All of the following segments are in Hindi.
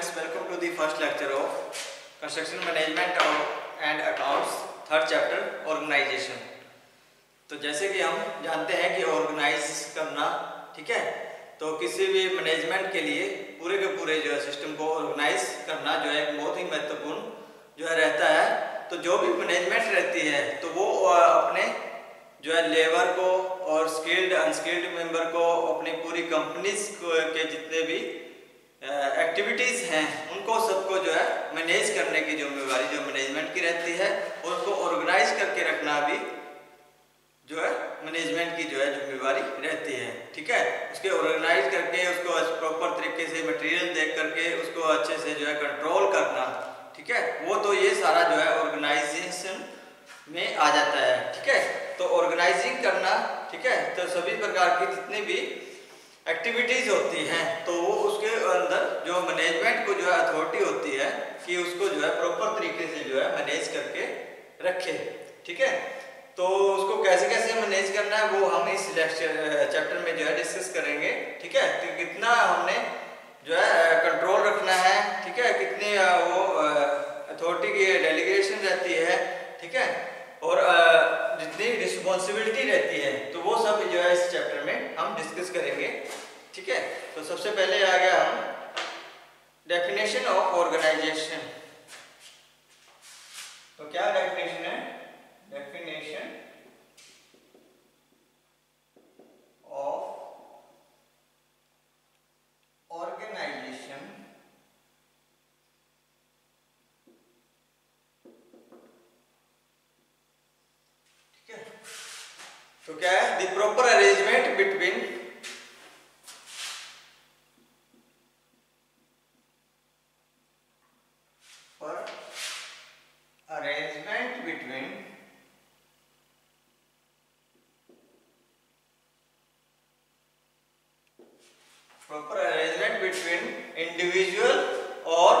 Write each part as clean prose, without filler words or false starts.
students, welcome to the first lecture of Construction Management and Accounts, third chapter Organization। तो जैसे कि हम जानते हैं कि ऑर्गेनाइज करना, ठीक है, तो किसी भी मैनेजमेंट के लिए पूरे के पूरे जो है सिस्टम को ऑर्गेनाइज करना जो है एक बहुत ही महत्वपूर्ण जो है रहता है। तो जो भी मैनेजमेंट रहती है तो वो अपने जो है लेबर को और स्किल्ड अनस्किल्ड मेंबर को अपनी पूरी कंपनीज के जितने भी एक्टिविटीज़ हैं उनको सबको जो है मैनेज करने की जिम्मेवारी जो मैनेजमेंट की रहती है, और उसको ऑर्गेनाइज करके रखना भी जो है मैनेजमेंट की जो है जिम्मेवारी रहती है, ठीक है। उसके ऑर्गेनाइज करके उसको प्रॉपर तरीके से मटेरियल देख करके उसको अच्छे से जो है कंट्रोल करना, ठीक है, वो तो ये सारा जो है ऑर्गेनाइजेशन में आ जाता है, ठीक है। तो ऑर्गेनाइजिंग करना, ठीक है, तो सभी प्रकार की जितनी भी एक्टिविटीज़ होती हैं तो वो उसके अंदर जो मैनेजमेंट को जो है अथॉरिटी होती है कि उसको जो है प्रॉपर तरीके से जो है मैनेज करके रखे, ठीक है। तो उसको कैसे कैसे मैनेज करना है वो हम इस चैप्टर में जो है डिस्कस करेंगे, ठीक है। तो कितना हमने जो है कंट्रोल रखना है, ठीक है, कितनी वो अथॉरिटी की डेलीगेशन रहती है, ठीक है, और जितनी रिस्पॉन्सिबिलिटी रहती है तो वो सब जो है इस चैप्टर में हम डिस्कस करेंगे, ठीक है। तो सबसे पहले आ गया हम डेफिनेशन ऑफ ऑर्गेनाइजेशन। तो क्या डेफिनेशन है? डेफिनेशन ऑफ ऑर्गेनाइजेशन तो क्या है? The proper arrangement between individual और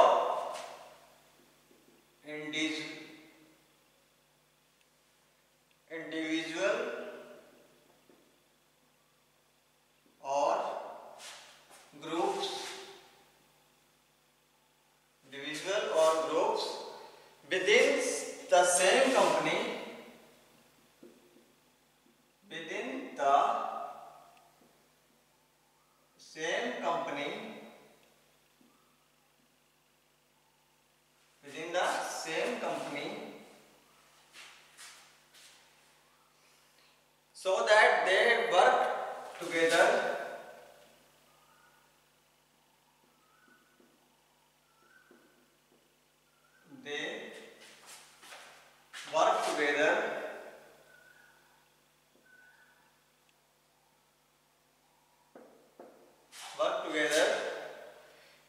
so that they work together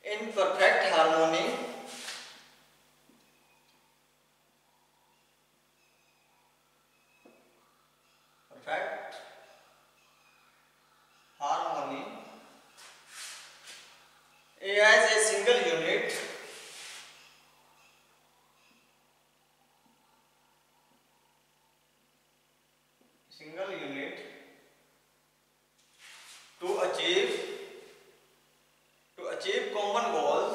in perfect harmony as a single unit to achieve common goals,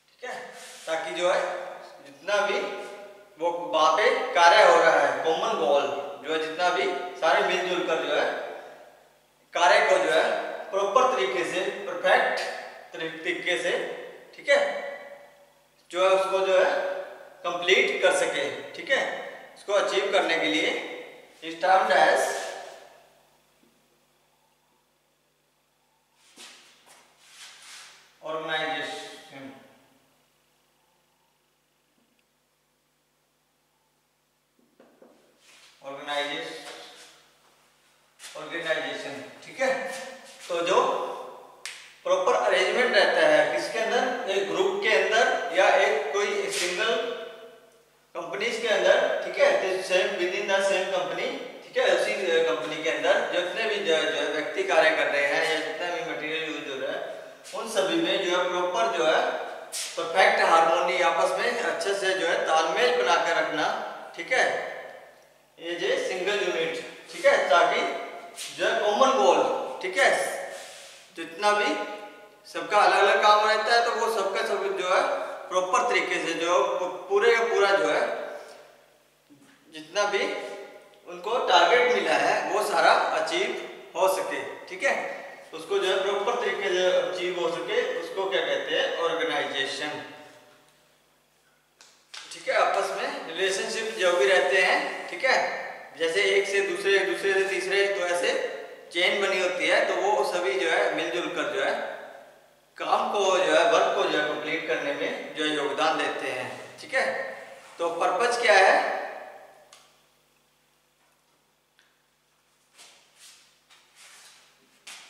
ठीक है, ताकि जो है जितना भी वो वहां पे कार्य हो रहा है, कॉमन गोल जो है जितना भी सारे मिलजुल कर जो है कार्य को जो है प्रॉपर तरीके से परफेक्ट तरीके से, ठीक है, जो है उसको जो है कंप्लीट कर सके, ठीक है। इसको अचीव करने के लिए इस टर्म्ड एज ऑर्गेनाइजेशन। ऑर्गेनाइजेशन, ठीक है। तो जो प्रॉपर अरेंजमेंट रहता है किसके अंदर, एक ग्रुप के अंदर या एक कोई सिंगल कंपनीज के अंदर, ठीक है, same with in the same company, ठीक है, उसी कंपनी के अंदर जितने भी जो व्यक्ति कार्य कर रहे हैं या जितना भी मटेरियल यूज हो रहा है उन सभी में जो है प्रॉपर जो है परफेक्ट हार्मोनी, आपस में अच्छे से जो है तालमेल बनाकर रखना, ठीक है, ये जो सिंगल यूनिट, ठीक है, ताकि जो है कॉमन गोल, ठीक है, जितना भी सबका अलग अलग काम रहता है तो वो सबका सब जो है प्रॉपर तरीके से जो पूरे का पूरा जो है जितना भी उनको टारगेट मिला है वो सारा अचीव हो सके, ठीक है, उसको जो है प्रॉपर तरीके से अचीव हो सके, उसको क्या कहते हैं, ऑर्गेनाइजेशन, ठीक है। आपस में रिलेशनशिप जो भी रहते हैं, ठीक है, जैसे एक से दूसरे, दूसरे से तीसरे, तो ऐसे चेन बनी होती है, तो वो सभी जो है मिलजुल कर जो है काम को जो है वर्क को जो है कंप्लीट करने में जो है योगदान देते हैं, ठीक है। तो पर्पज क्या है,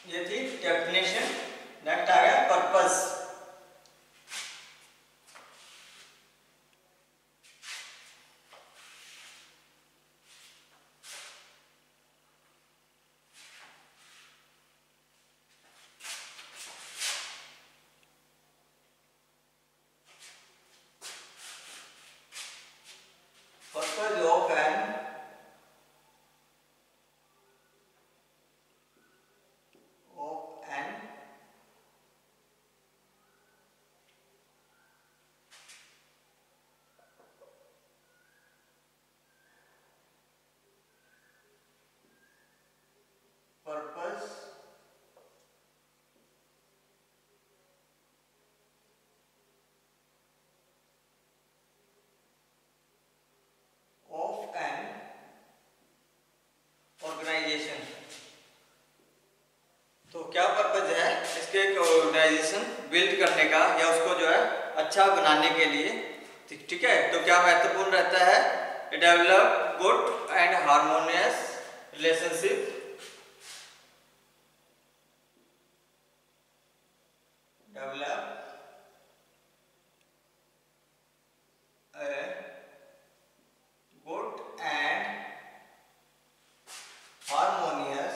ये थी डेफिनेशन। नेक्स्ट आ गया purpose. Purpose of an purpose of an organization। तो क्या पर्पज है इसके एक ऑर्गेनाइजेशन बिल्ड करने का या उसको जो है अच्छा बनाने के लिए, ठीक है। तो क्या महत्वपूर्ण रहता है, develop good and harmonious relationship, develop good and harmonious,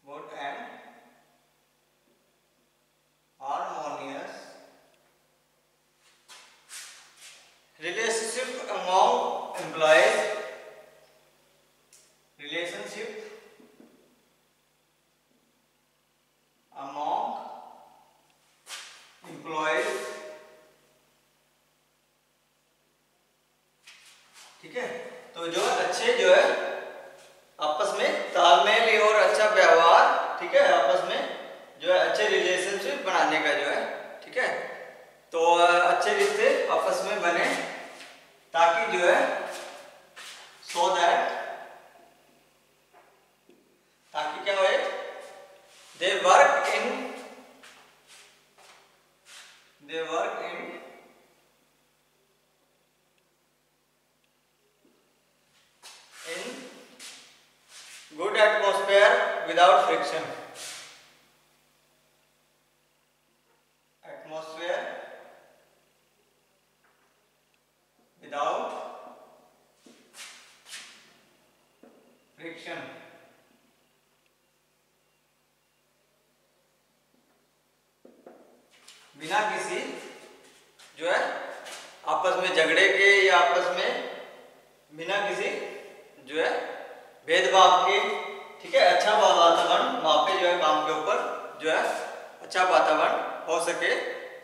good and harmonious relationship among employees, relationship among employees, ठीक है। तो जो अच्छे जो है आपस में तालमेल और अच्छा व्यवहार, ठीक है, आपस में जो है अच्छे रिलेशनशिप बनाने का जो है, ठीक है, तो अच्छे रिश्ते आपस में बने ताकि जो है सो दैट, ताकि क्या होए, they work in good atmosphere without friction, atmosphere without friction, बिना किसी जो है आपस में झगड़े के या आपस में बिना किसी जो है भेदभाव के, ठीक है, अच्छा वातावरण वहां पे जो है काम के ऊपर जो है अच्छा वातावरण हो सके,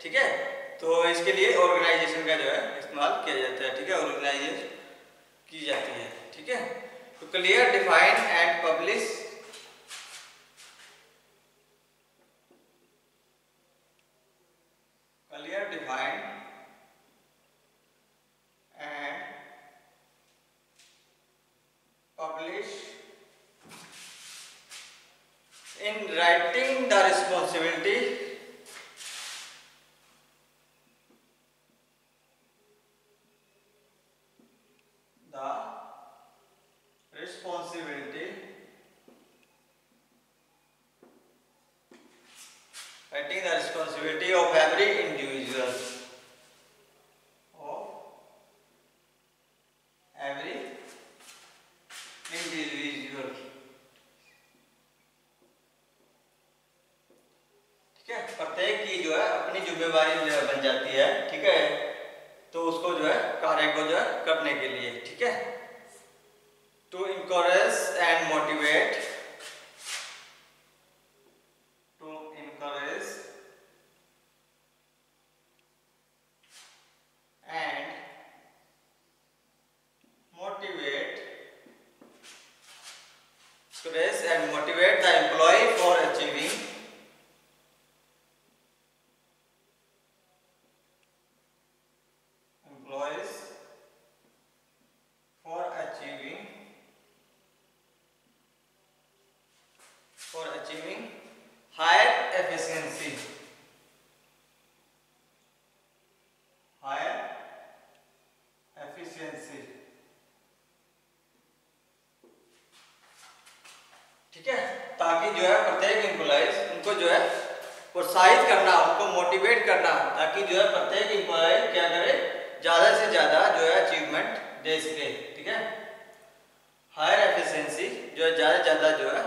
ठीक है। तो इसके लिए ऑर्गेनाइजेशन का जो है इस्तेमाल किया जाता है, ठीक है, ऑर्गेनाइजेशन की जाती है, ठीक है। तो clear define and publish, clear define and publish in writing the responsibility, writing the responsibility of every individual, of every individual, ठीक है। अपनी जिम्मेवारी बन जाती है, ठीक है, तो उसको जो है कार्य को जो है करने के लिए, ठीक है। To encourage and motivate, to encourage and motivate stress and motivate the employee for achieving employees for achieving higher efficiency, higher efficiency, ठीक है। ताकि जो है प्रत्येक एम्प्लॉइज उनको जो है प्रोत्साहित करना, उनको मोटिवेट करना, ताकि जो है प्रत्येक एम्प्लॉय क्या करे, ज्यादा से ज्यादा जो है अचीवमेंट दे सके, ठीक है। हायर एफिशिएंसी जो है ज्यादा से ज्यादा जो है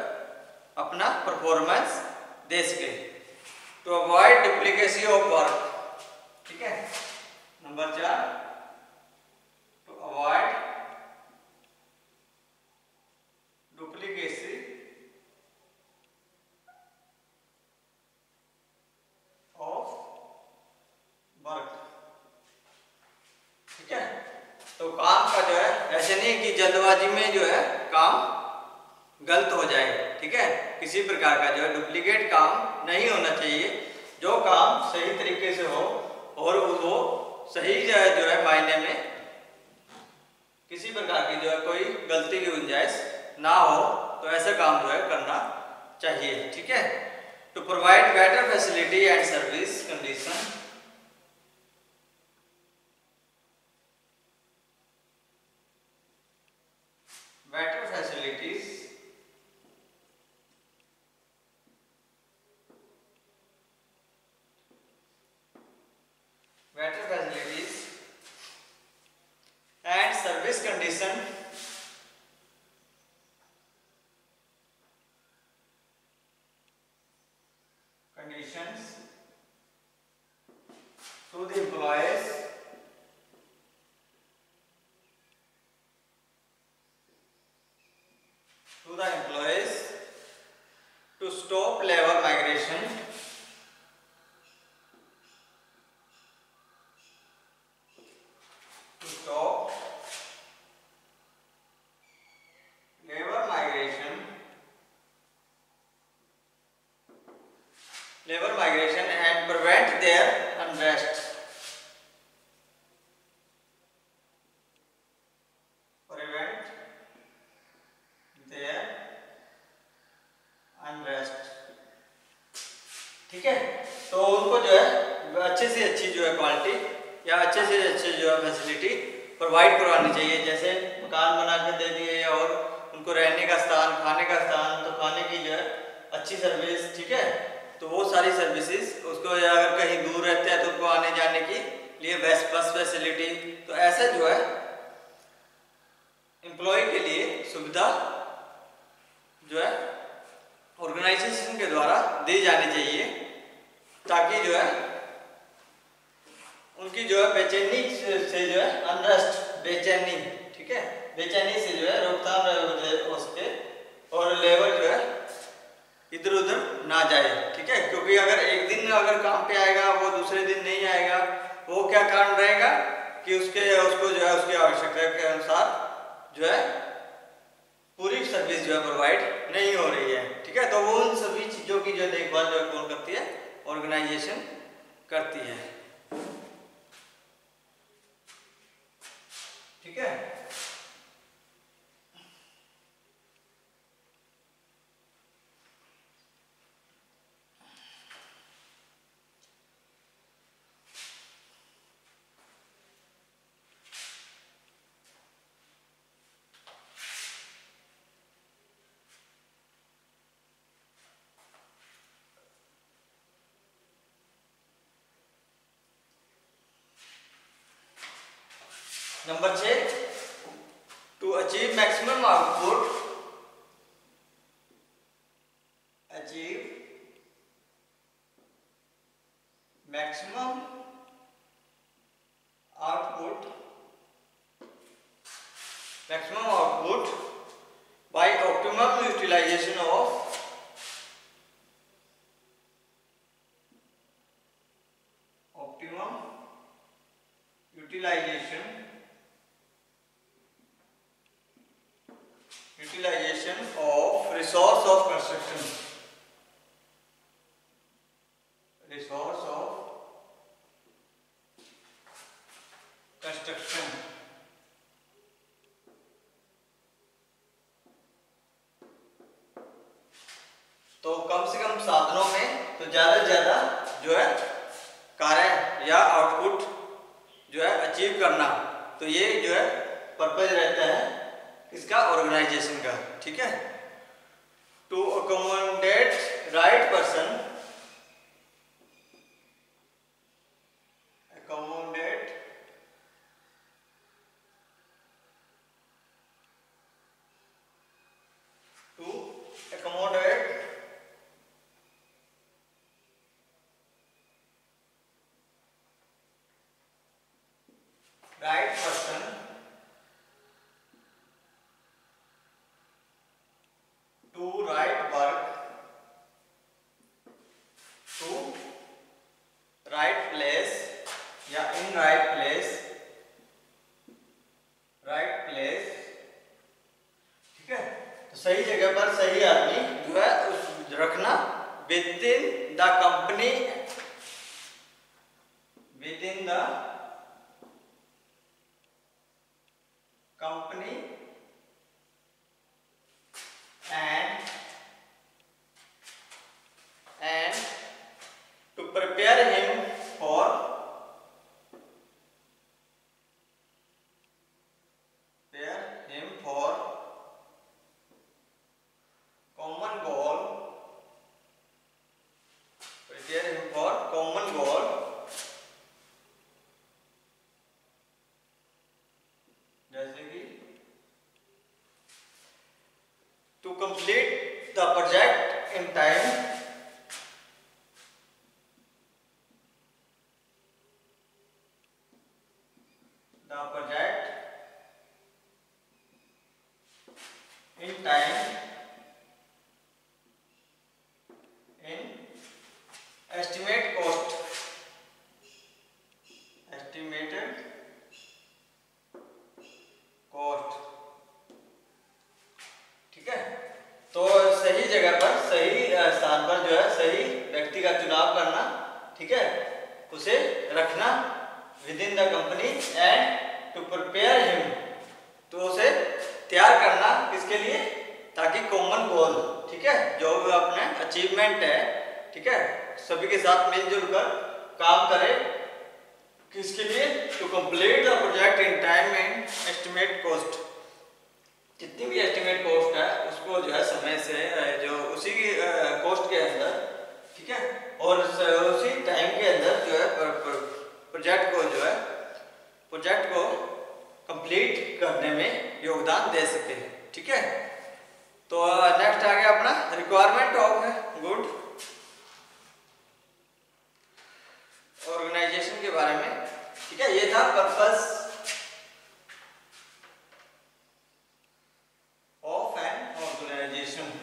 अपना परफॉर्मेंस दे सके। To avoid duplicacy of work, ठीक है। Number 4, to avoid duplicacy of work, ठीक है। तो काम का जो है ऐसे नहीं कि जल्दबाजी में जो है काम गलत हो जाए, ठीक है। किसी प्रकार का जो है डुप्लीकेट काम नहीं होना चाहिए, जो काम सही तरीके से हो और वो सही जो है मायने में किसी प्रकार की जो है कोई गलती की गुंजाइश ना हो, तो ऐसा काम जो है करना चाहिए, ठीक है। To provide better facility and service condition, better facilities and service conditions to the employees to stop labor migration, to stop labor migration and prevent their unrest, ठीक है। तो उनको जो है अच्छे से अच्छी जो है क्वालिटी या अच्छे से अच्छी जो है फैसिलिटी प्रोवाइड करवानी चाहिए, जैसे मकान बना के दे दिए और उनको रहने का स्थान, खाने का स्थान, तो खाने की जो है अच्छी सर्विस, ठीक है। तो वो सारी सर्विसेज उसको, अगर कहीं दूर रहते हैं तो उनको आने जाने की लिए बेस्ट बस फैसिलिटी, तो ऐसा जो है एम्प्लॉय के लिए सुविधा जो है ऑर्गेनाइजेशन के द्वारा दी जानी चाहिए, ताकि जो है उनकी जो है बेचैनी से जो है अनरेस्ट, बेचैनी, ठीक है, बेचैनी से जो है रोकथाम हो सके और लेबर जो है इधर उधर ना जाए, ठीक है। क्योंकि अगर एक दिन अगर काम पे आएगा, वो दूसरे दिन नहीं आएगा, वो क्या कारण रहेगा कि उसको जो है उसकी आवश्यकता के अनुसार जो है पूरी सर्विस जो है प्रोवाइड नहीं हो रही है, ठीक है। तो वो उन सभी चीजों की जो देखभाल जो है कौन करती है, ऑर्गेनाइजेशन करती है, ठीक है। Number 6, to achieve maximum output, maximum output by optimum utilization of utilization of resource of construction, resource of construction. तो कम से कम साधनों में तो ज्यादा से ज्यादा जो है कार्य या आउटपुट जो है अचीव करना, तो ये जो है पर्पज रहता है इसका ऑर्गेनाइजेशन का, ठीक है। To accommodate right person, accommodate right person to right work to right place या in right place, ठीक है। तो सही जगह पर सही आदमी जो है उस रखना within the company, with in the company and to prepare him for common goal, जैसे कि to complete the project in time, in estimated cost, ठीक है। तो सही जगह पर सही स्थान पर जो है सही व्यक्ति का चुनाव करना, ठीक है, उसे रखना within the company and to prepare him, तो उसे तैयार करना किसके लिए, ताकि कॉमन गोल, ठीक है, जो अपने अचीवमेंट है, ठीक है, सभी के साथ मिलजुल कर काम करे, किसके लिए, to complete the project in time and estimate cost, जितनी भी एस्टिमेट कॉस्ट है उसको जो है समय से जो उसी की कॉस्ट के अंदर, ठीक है, और उसी टाइम के अंदर जो है प्रोजेक्ट को कंप्लीट करने में योगदान दे सके, ठीक है। तो नेक्स्ट आ गया अपना रिक्वायरमेंट ऑफ गुड ऑर्गेनाइजेशन के बारे में, ठीक है। ये था purpose of an organisation.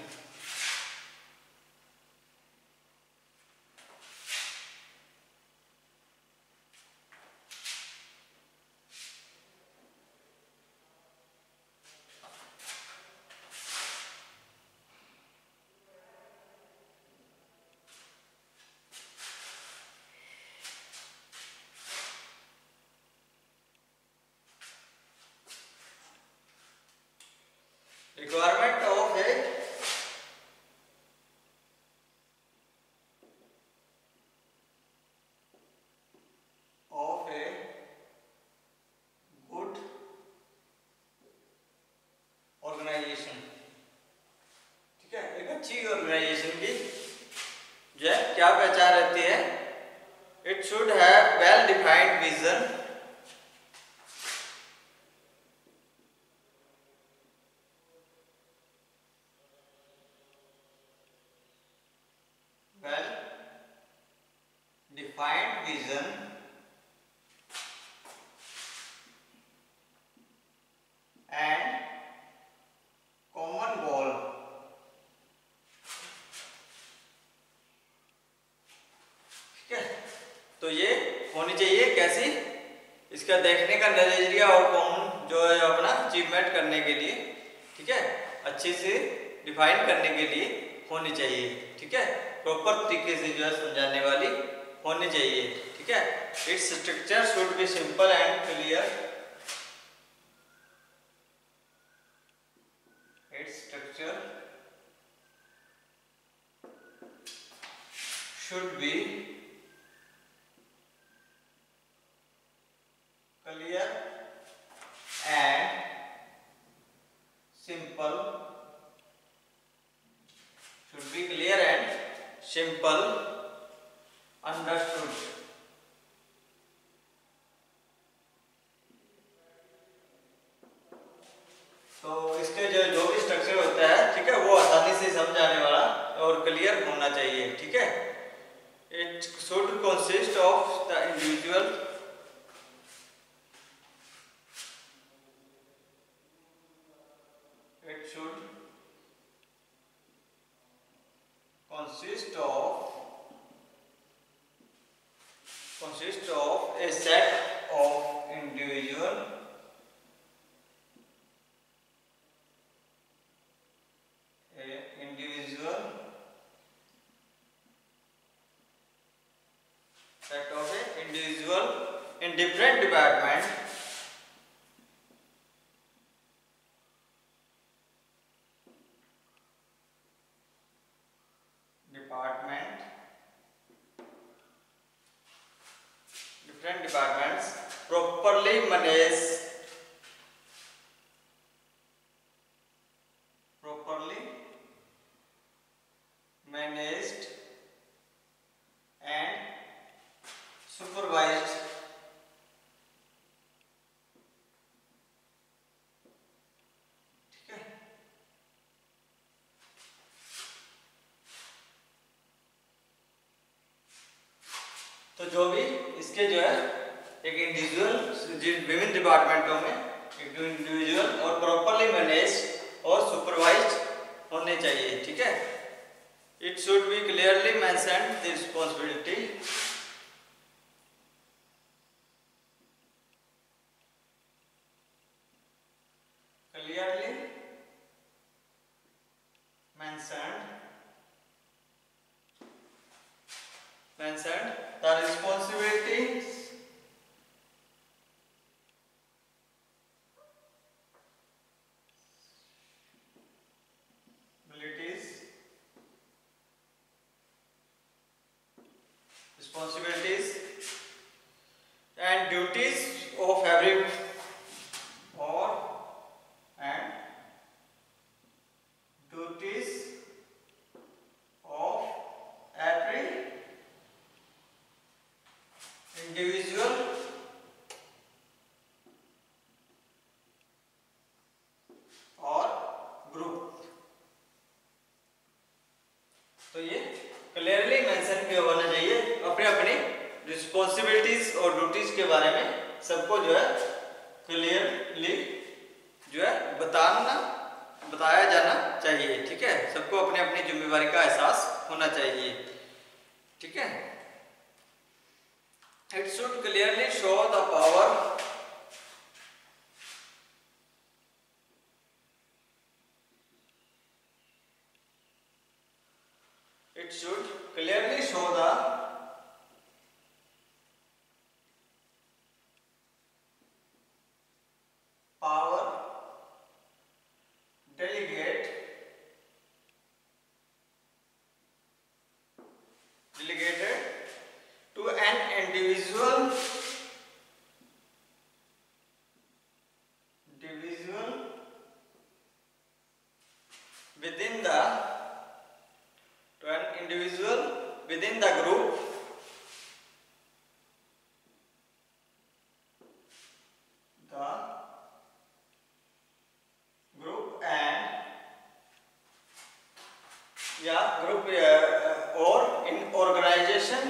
Requirement of a good organization, ठीक है। एक अच्छी ऑर्गेनाइजेशन की जो है क्या पहचान रहती है, it should have well defined vision, well defined vision and common goal। ठीक है, तो ये होनी चाहिए कैसी, इसका देखने का नजरिया और कॉमन जो है अपना अचीवमेंट करने के लिए, ठीक है, अच्छे से डिफाइन करने के लिए होनी चाहिए। ठीक है, प्रॉपर तरीके से जो है समझाने वाली होनी चाहिए। ठीक है, its structure should be simple and clear. Its structure should be clear and simple. should be clear and simple understood। तो इसके जो भी स्ट्रक्चर होता है, ठीक है, वो आसानी से समझ आने वाला और क्लियर होना चाहिए। ठीक है, it should consist of the individual consist of a set of individual set of a individual in different department different departments properly managed and supervised। ठीक है, तो जो भी इसके जो है एक इंडिविजुअल विभिन्न डिपार्टमेंटों में एक इंडिविजुअल और प्रॉपरली मैनेज और सुपरवाइज होने चाहिए। ठीक है, it should be clearly mention the responsibility mentioned the responsibilities and duties of every individual और ग्रुप। तो ये क्लियरली मेंशन किया होना चाहिए अपने अपने रिस्पॉन्सिबिलिटीज और ड्यूटीज के बारे में, सबको जो है क्लियरली जो है बताया जाना चाहिए। ठीक है, सबको अपने अपनी जिम्मेवारी का एहसास होना चाहिए। ठीक है, it should clearly show the power it should clearly show the power delegated to an individual within the group and or in organization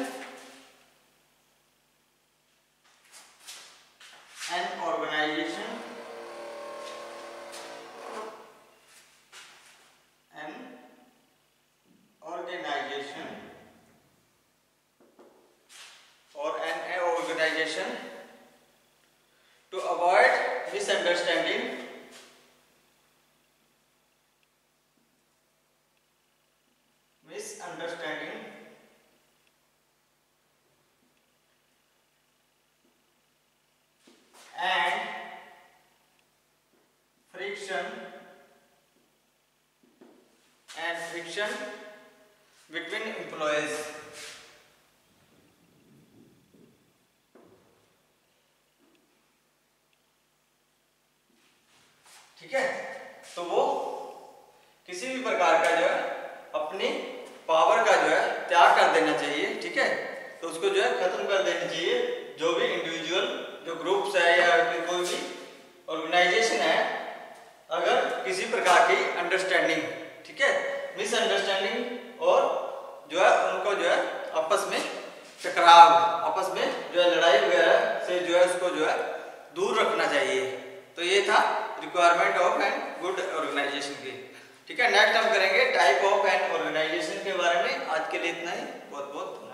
अपनी पावर का जो है त्याग कर देना चाहिए, ठीक है। तो उसको जो है खत्म कर देना चाहिए। जो भी इंडिविजुअल जो ग्रुप्स है या फिर कोई भी ऑर्गेनाइजेशन है, अगर किसी प्रकार की अंडरस्टैंडिंग, ठीक है, मिसअंडरस्टैंडिंग और जो है उनको जो है आपस में टकराव, आपस में जो है लड़ाई वगैरह से जो है उसको जो है दूर रखना चाहिए। तो ये था requirement of an good organisation की, ठीक है। नेक्स्ट हम करेंगे टाइप ऑफ एन ऑर्गेनाइजेशन के बारे में। आज के लिए इतना ही, बहुत बहुत